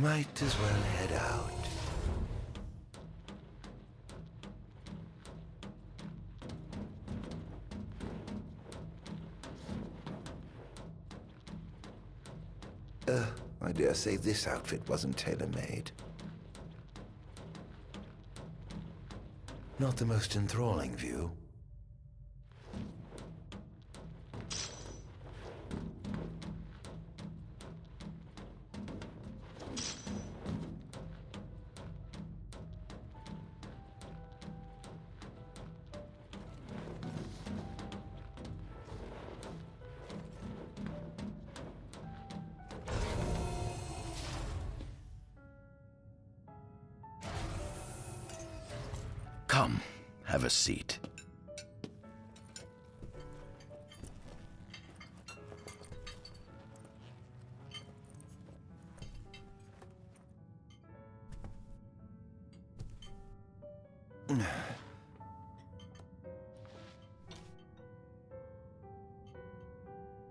Might as well head out. I dare say this outfit wasn't tailor-made. Not the most enthralling view. Come, have a seat.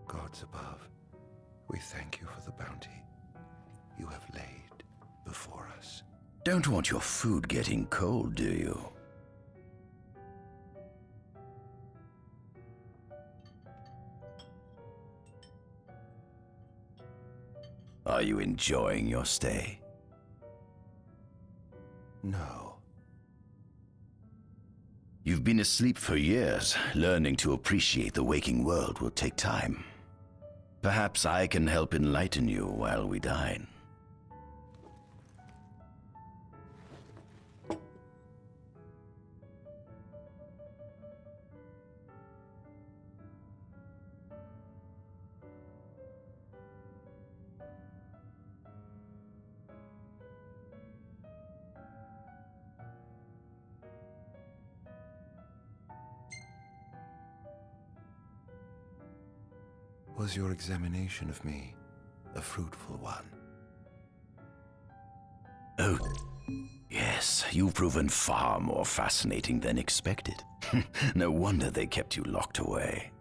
Gods above, we thank you for the bounty you have laid before us. Don't want your food getting cold, do you? Are you enjoying your stay? No. You've been asleep for years. Learning to appreciate the waking world will take time. Perhaps I can help enlighten you while we dine. Was your examination of me a fruitful one? Oh, yes, you've proven far more fascinating than expected. No wonder they kept you locked away.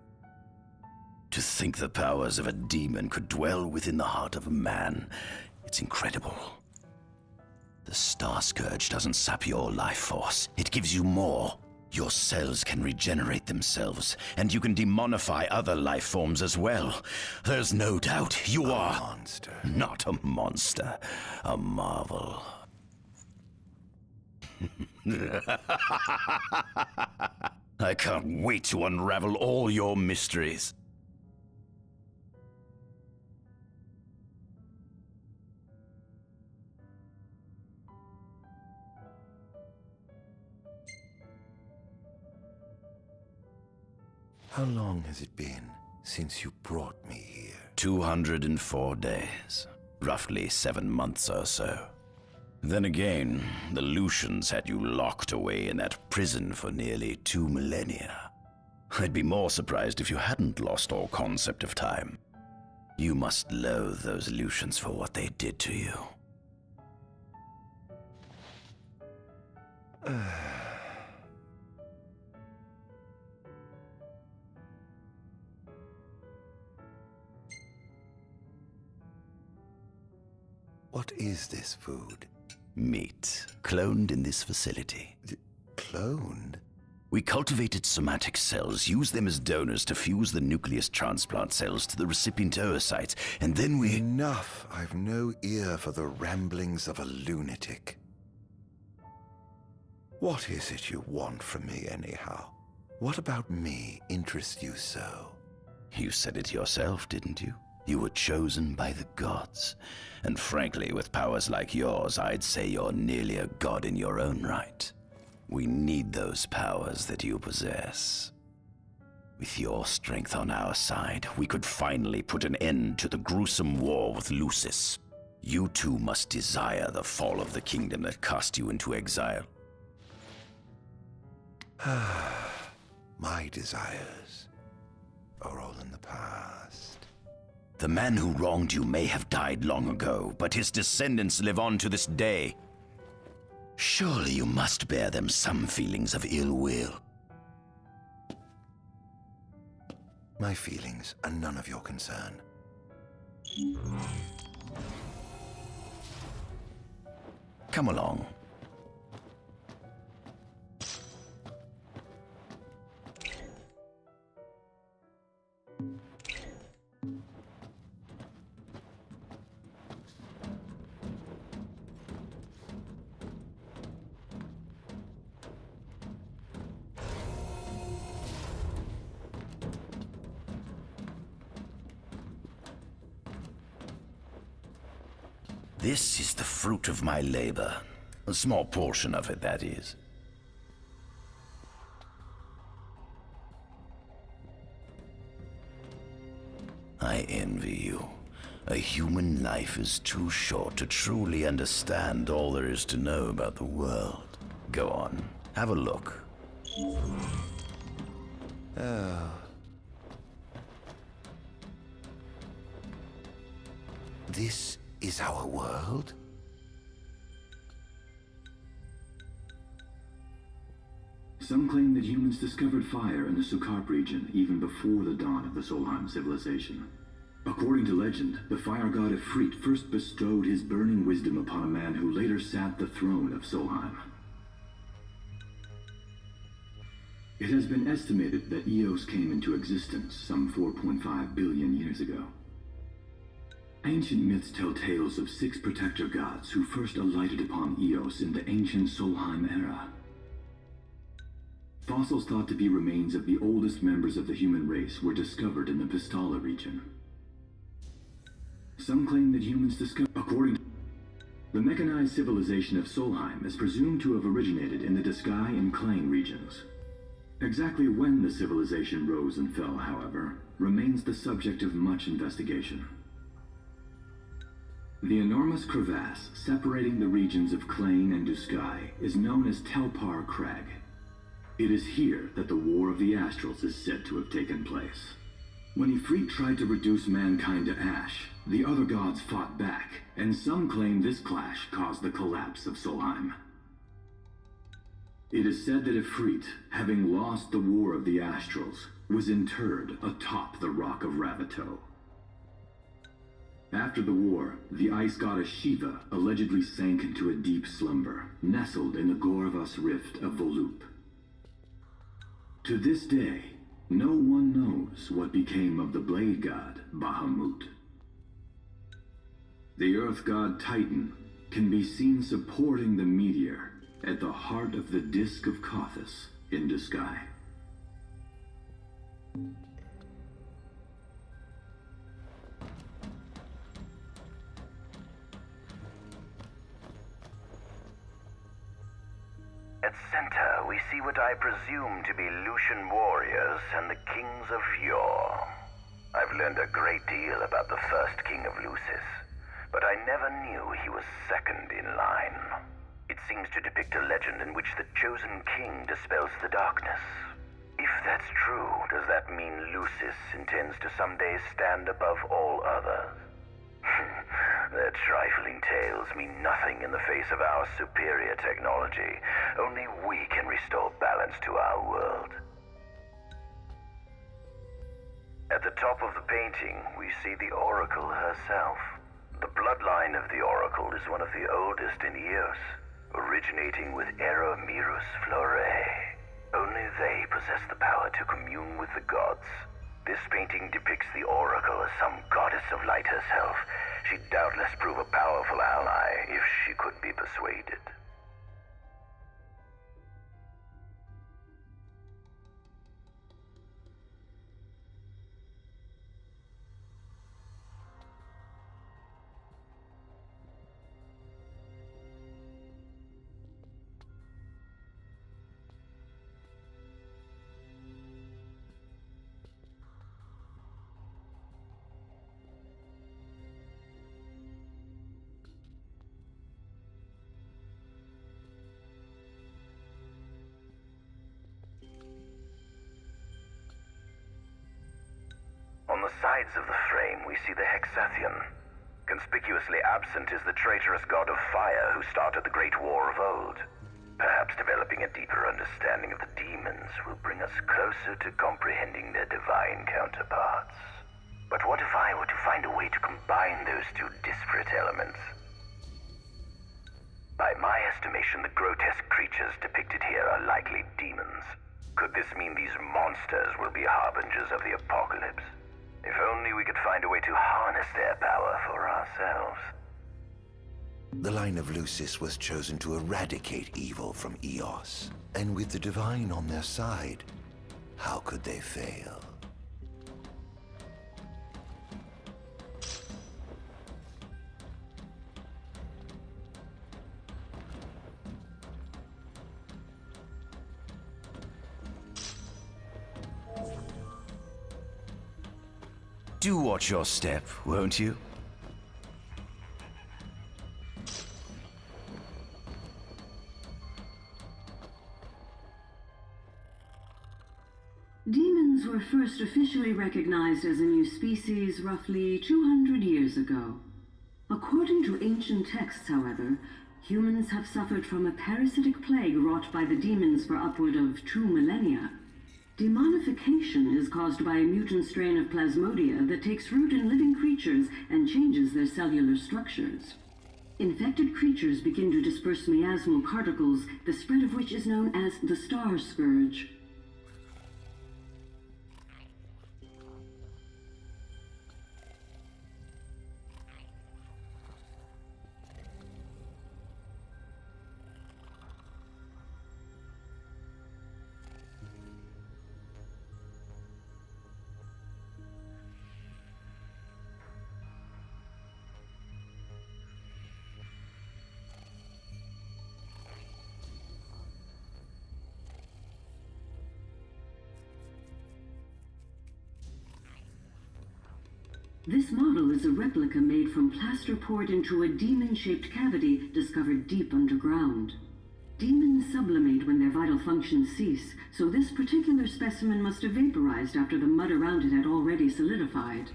To think the powers of a demon could dwell within the heart of a man, it's incredible. The Star Scourge doesn't sap your life force, it gives you more. Your cells can regenerate themselves, and you can demonify other life forms as well. There's no doubt you are a monster. Not a monster, a marvel. I can't wait to unravel all your mysteries. How long has it been since you brought me here? 204 days. Roughly 7 months or so. Then again, the Lucians had you locked away in that prison for nearly 2 millennia. I'd be more surprised if you hadn't lost all concept of time. You must loathe those Lucians for what they did to you. What is this food? Meat, cloned in this facility. Cloned? We cultivated somatic cells, used them as donors to fuse the nucleus transplant cells to the recipient oocytes, and then we... Enough! I've no ear for the ramblings of a lunatic. What is it you want from me, anyhow? What about me interests you so? You said it yourself, didn't you? You were chosen by the gods. And frankly, with powers like yours, I'd say you're nearly a god in your own right. We need those powers that you possess. With your strength on our side, we could finally put an end to the gruesome war with Lucis. You too must desire the fall of the kingdom that cast you into exile. My desires are all in the past. The man who wronged you may have died long ago, but his descendants live on to this day. Surely you must bear them some feelings of ill will. My feelings are none of your concern. Come along. This is the fruit of my labor. A small portion of it, that is. I envy you. A human life is too short to truly understand all there is to know about the world. Go on, have a look. Oh. This is our world? Some claim that humans discovered fire in the Sukarp region even before the dawn of the Solheim civilization. According to legend, the fire god Ifrit first bestowed his burning wisdom upon a man who later sat the throne of Solheim. It has been estimated that Eos came into existence some 4.5 billion years ago. Ancient myths tell tales of 6 protector gods who first alighted upon Eos in the ancient Solheim era. Fossils thought to be remains of the oldest members of the human race were discovered in the Vistala region. Some claim that humans discovered... According to... The mechanized civilization of Solheim is presumed to have originated in the Disgai and Klang regions. Exactly when the civilization rose and fell, however, remains the subject of much investigation. The enormous crevasse separating the regions of Klang and Disgai is known as Telpar Crag. It is here that the War of the Astrals is said to have taken place. When Ifrit tried to reduce mankind to ash, the other gods fought back, and some claim this clash caused the collapse of Solheim. It is said that Ifrit, having lost the War of the Astrals, was interred atop the Rock of Ravito. After the war, the ice goddess Shiva allegedly sank into a deep slumber, nestled in the Goravas Rift of Vollup. To this day, no one knows what became of the blade god, Bahamut. The earth god Titan can be seen supporting the meteor at the heart of the Disk of Kothis in Disgai. At center, we see what I presume to be Lucian warriors and the kings of yore. I've learned a great deal about the first king of Lucis, but I never knew he was second in line. It seems to depict a legend in which the chosen king dispels the darkness. If that's true, does that mean Lucis intends to someday stand above all others? Their trifling tales mean nothing in the face of our superior technology. Only we can restore balance to our world. At the top of the painting, we see the Oracle herself. The bloodline of the Oracle is one of the oldest in Eos, originating with Eromirus Flore. Only they possess the power to commune with the gods. This painting depicts the Oracle as some goddess of light herself. She'd doubtless prove a powerful ally if she could be persuaded. On the sides of the frame, we see the Hexathian. Conspicuously absent is the traitorous god of fire who started the Great War of old. Perhaps developing a deeper understanding of the demons will bring us closer to comprehending their divine counterparts. But what if I were to find a way to combine those two disparate elements? By my estimation, the grotesque creatures depicted here are likely demons. Could this mean these monsters will be harbingers of the apocalypse? If only we could find a way to harness their power for ourselves. The line of Lucis was chosen to eradicate evil from Eos. And with the divine on their side, how could they fail? Do watch your step, won't you? Demons were first officially recognized as a new species roughly 200 years ago. According to ancient texts, however, humans have suffered from a parasitic plague wrought by the demons for upward of 2 millennia. Demonification is caused by a mutant strain of plasmodia that takes root in living creatures and changes their cellular structures. Infected creatures begin to disperse miasmal particles, the spread of which is known as the Star Scourge. This model is a replica made from plaster poured into a demon-shaped cavity discovered deep underground. Demons sublimate when their vital functions cease, so this particular specimen must have vaporized after the mud around it had already solidified.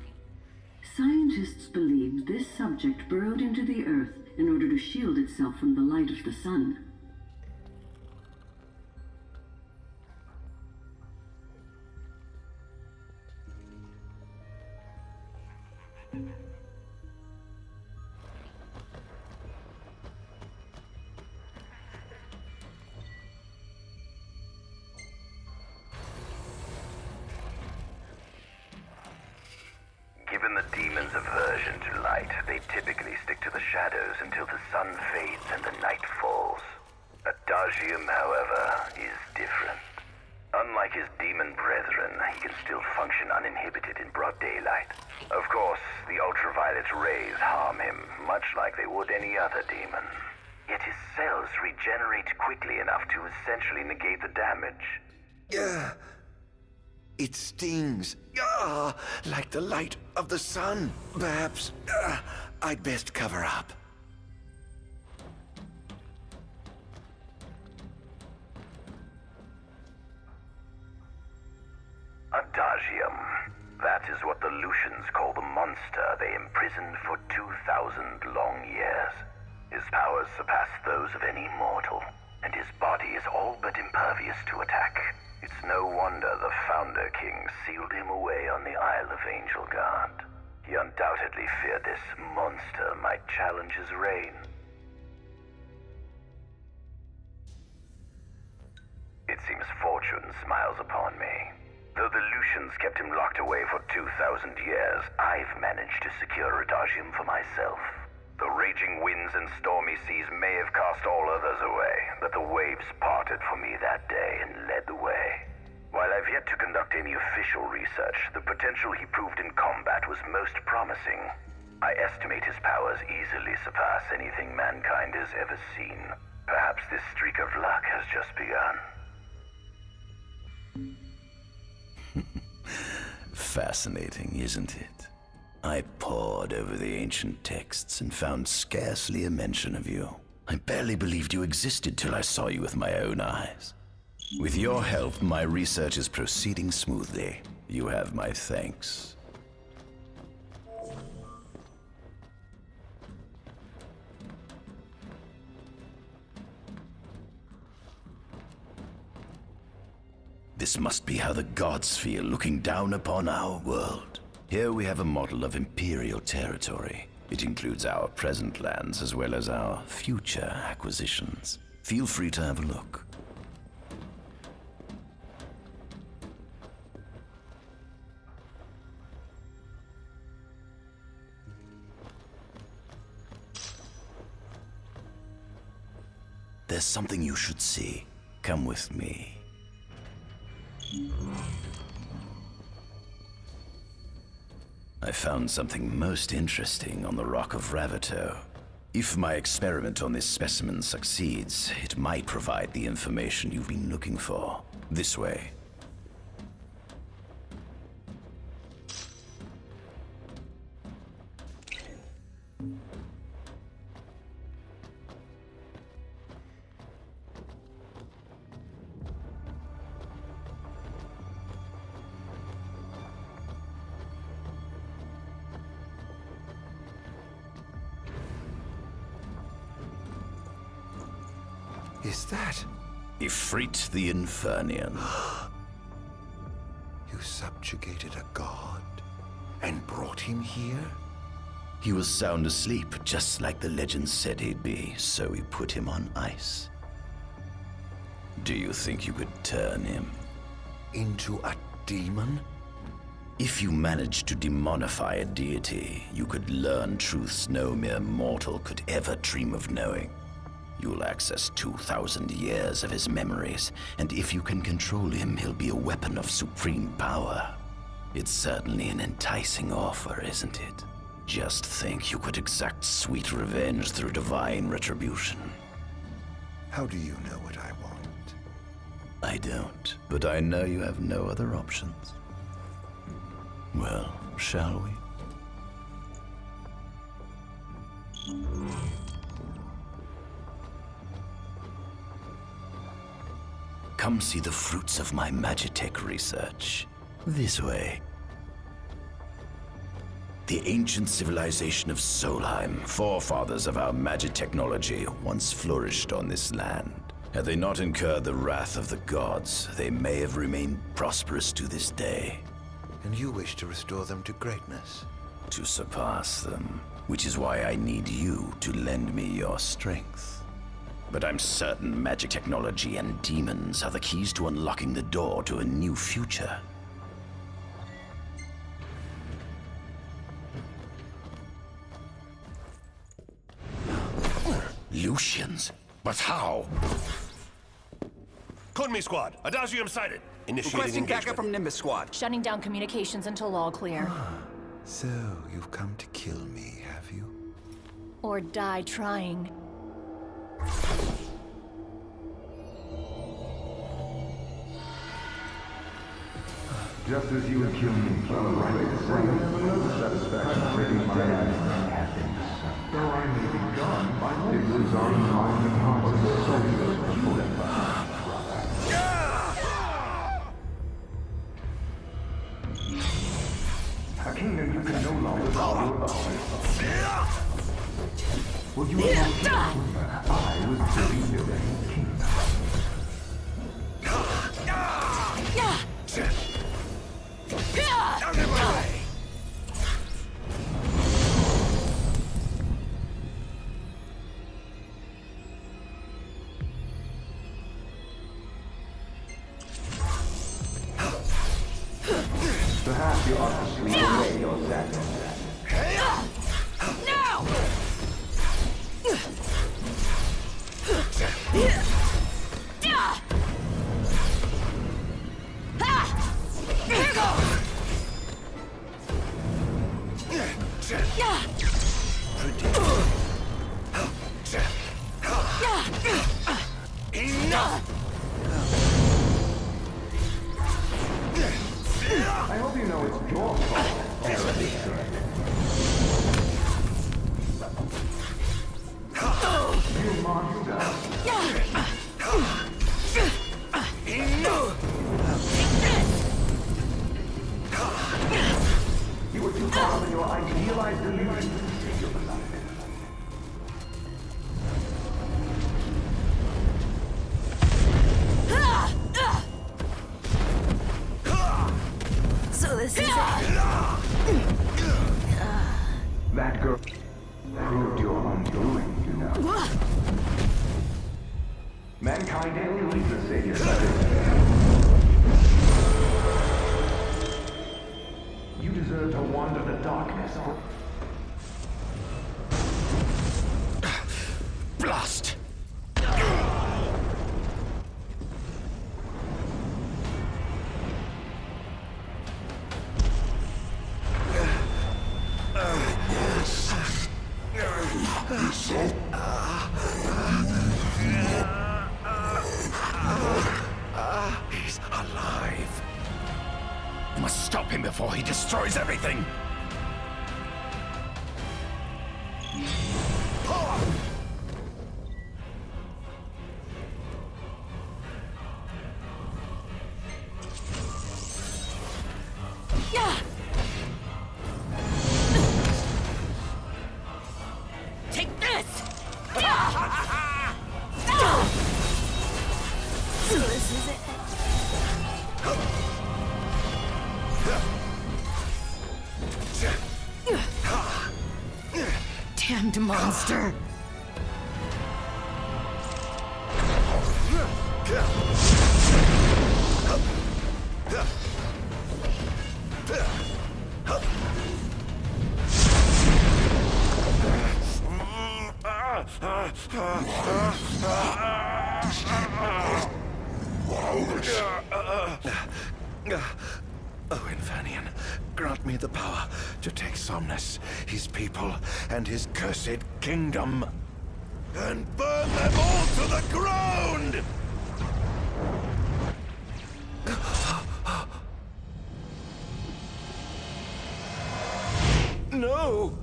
Scientists believe this subject burrowed into the earth in order to shield itself from the light of the sun. Given the demon's aversion to light, they typically stick to the shadows until the sun fades and the night falls. Adagium, however, is different. Unlike his demon brethren, he can still function uninhibited in broad daylight. Of course, the ultraviolet rays harm him, much like they would any other demon. Yet his cells regenerate quickly enough to essentially negate the damage. It stings. Like the light of the sun. Perhaps I'd best cover up. Adagium. That is what the Lucians call the monster they imprisoned for 2,000 long years. His powers surpass those of any mortal, and his body is all but impervious to attack. It's no wonder the Founder King sealed him away on the Isle of Angel Guard. He undoubtedly feared this monster might challenge his reign. It seems fortune smiles upon me. Though the Lucians kept him locked away for 2,000 years, I've managed to secure Adagium for myself. The raging winds and stormy seas may have cast all others away, but the waves parted for me that day and led the way. While I've yet to conduct any official research, the potential he proved in combat was most promising. I estimate his powers easily surpass anything mankind has ever seen. Perhaps this streak of luck has just begun. Fascinating, isn't it? I pored over the ancient texts and found scarcely a mention of you. I barely believed you existed till I saw you with my own eyes. With your help, my research is proceeding smoothly. You have my thanks. This must be how the gods feel looking down upon our world. Here we have a model of Imperial territory. It includes our present plans as well as our future acquisitions. Feel free to have a look. There's something you should see. Come with me. I found something most interesting on the Rock of Ravito. If my experiment on this specimen succeeds, it might provide the information you've been looking for. This way. Is that? Ifrit the Infernian. You subjugated a god and brought him here? He was sound asleep, just like the legend said he'd be, so we put him on ice. Do you think you could turn him? Into a demon? If you managed to demonify a deity, you could learn truths no mere mortal could ever dream of knowing. You'll access 2,000 years of his memories, and if you can control him, he'll be a weapon of supreme power. It's certainly an enticing offer, isn't it? Just think you could exact sweet revenge through divine retribution. How do you know what I want? I don't, but I know you have no other options. Well, shall we? Come see the fruits of my Magitech research. This way. The ancient civilization of Solheim, forefathers of our magic technology, once flourished on this land. Had they not incurred the wrath of the gods, they may have remained prosperous to this day. And you wish to restore them to greatness? To surpass them, which is why I need you to lend me your strength. But I'm certain magic technology and demons are the keys to unlocking the door to a new future. Lucians? But how? Kunmi Squad, Adagium sighted. Initiating Requesting engagement. backup from Nimbus Squad. Shutting down communications until all clear. So, you've come to kill me, have you? Or die trying. Just as you would kill me, kill the right to say, no satisfaction taking my life has been decided. Though I may be gone, my it lives on in mind and heart of the soldiers forever. A kingdom you can no longer follow about. Would you have I was busy building a kingdom. Out of my way! Perhaps you ought to sleep away your sadness. No! Here goes! I hope you know it's your fault. You monster. You were too far from your idealized delusion to save your beloved. So this is it. That girl. proved your undoing, you know. Mankind alienates the savior. You deserve to wander the darkness. Blast! He's alive. We must stop him before he destroys everything. Take this! So this is it. Damned monster! Oh, Infanian, grant me the power to take Somnus, his people, and his cursed kingdom, and burn them all to the ground! No!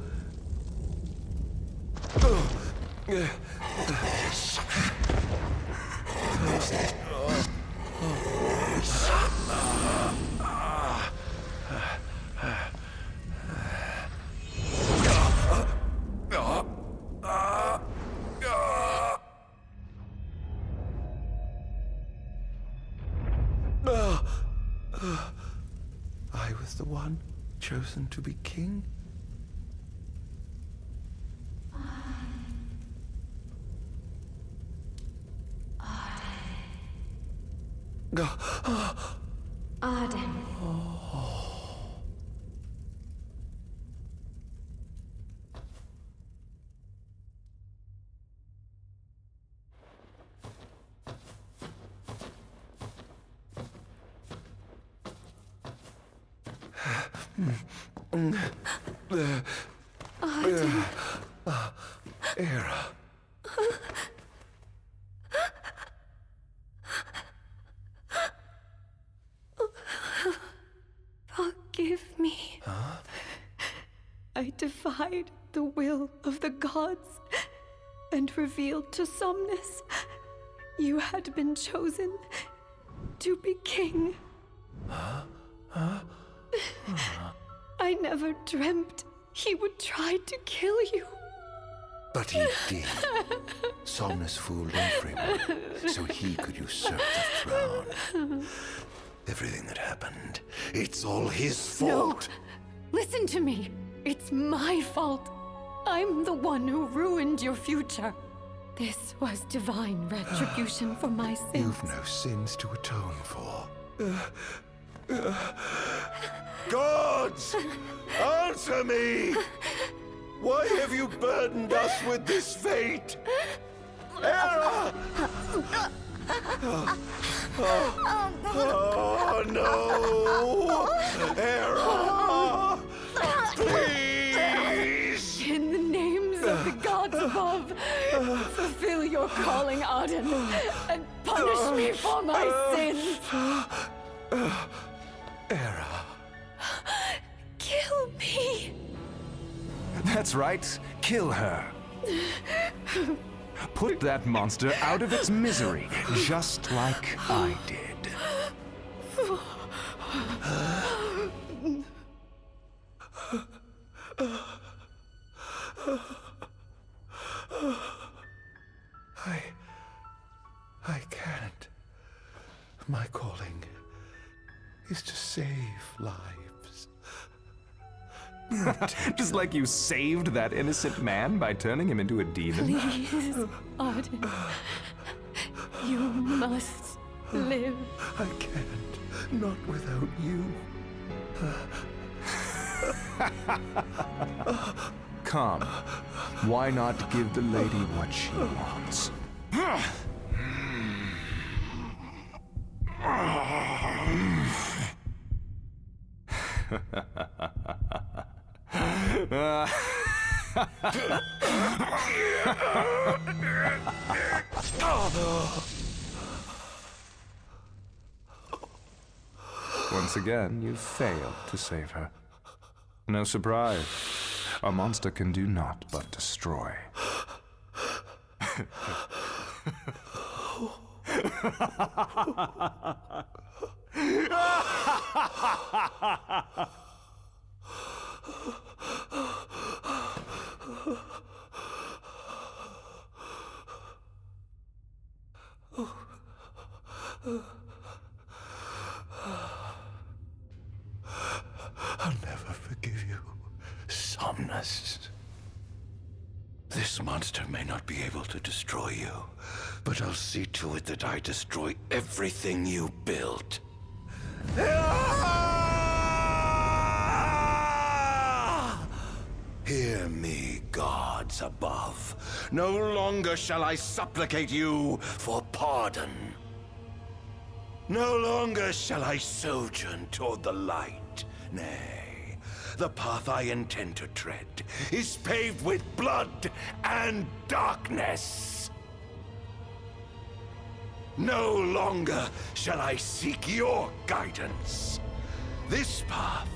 I was the one chosen to be king? Arden. Era. Forgive me. I defied the will of the gods and revealed to Somnus you had been chosen to be king. I never dreamt he would try to kill you. But he did. Somnus fooled everyone, so he could usurp the throne. Everything that happened, it's all his fault. No! Listen to me. It's my fault. I'm the one who ruined your future. This was divine retribution for my sins. You've no sins to atone for. Gods! Answer me! Why have you burdened us with this fate? Era! Oh no! Era! Please! In the names of the gods above, fulfill your calling, Arden, and punish me for my sins. Era. Kill me. That's right. Kill her. Put that monster out of its misery, just like I did. I can't. My calling is to save lives. Just like you saved that innocent man by turning him into a demon. Please, Arden. You must live. I can't. Not without you. Come. Why not give the lady what she wants? Once again, you failed to save her. No surprise. A monster can do naught but destroy. I'll never forgive you, Somnus. This monster may not be able to destroy you, but I'll see to it that I destroy everything you built. Hear me, gods above. No longer shall I supplicate you for pardon. No longer shall I sojourn toward the light. Nay, the path I intend to tread is paved with blood and darkness. No longer shall I seek your guidance. This path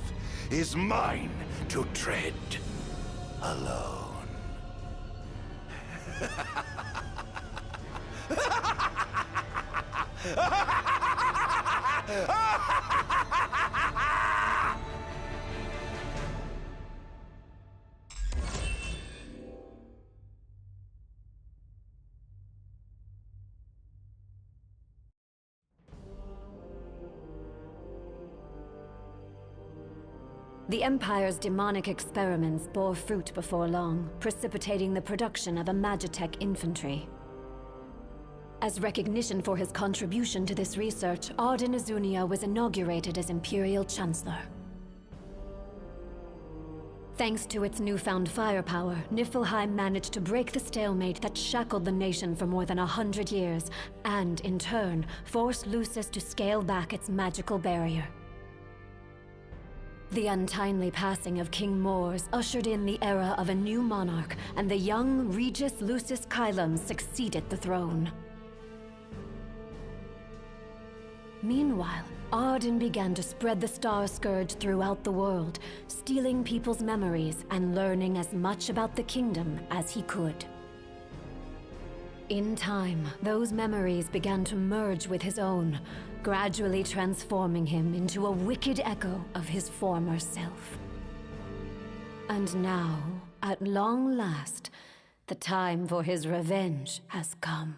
is mine to tread alone. The Empire's demonic experiments bore fruit before long, precipitating the production of a Magitech infantry. As recognition for his contribution to this research, Arden Azunia was inaugurated as Imperial Chancellor. Thanks to its newfound firepower, Niflheim managed to break the stalemate that shackled the nation for more than 100 years, and, in turn, forced Lucis to scale back its magical barrier. The untimely passing of King Mors ushered in the era of a new monarch, and the young Regis Lucis Kylum succeeded the throne. Meanwhile, Arden began to spread the Star Scourge throughout the world, stealing people's memories and learning as much about the kingdom as he could. In time, those memories began to merge with his own, gradually transforming him into a wicked echo of his former self. And now, at long last, the time for his revenge has come.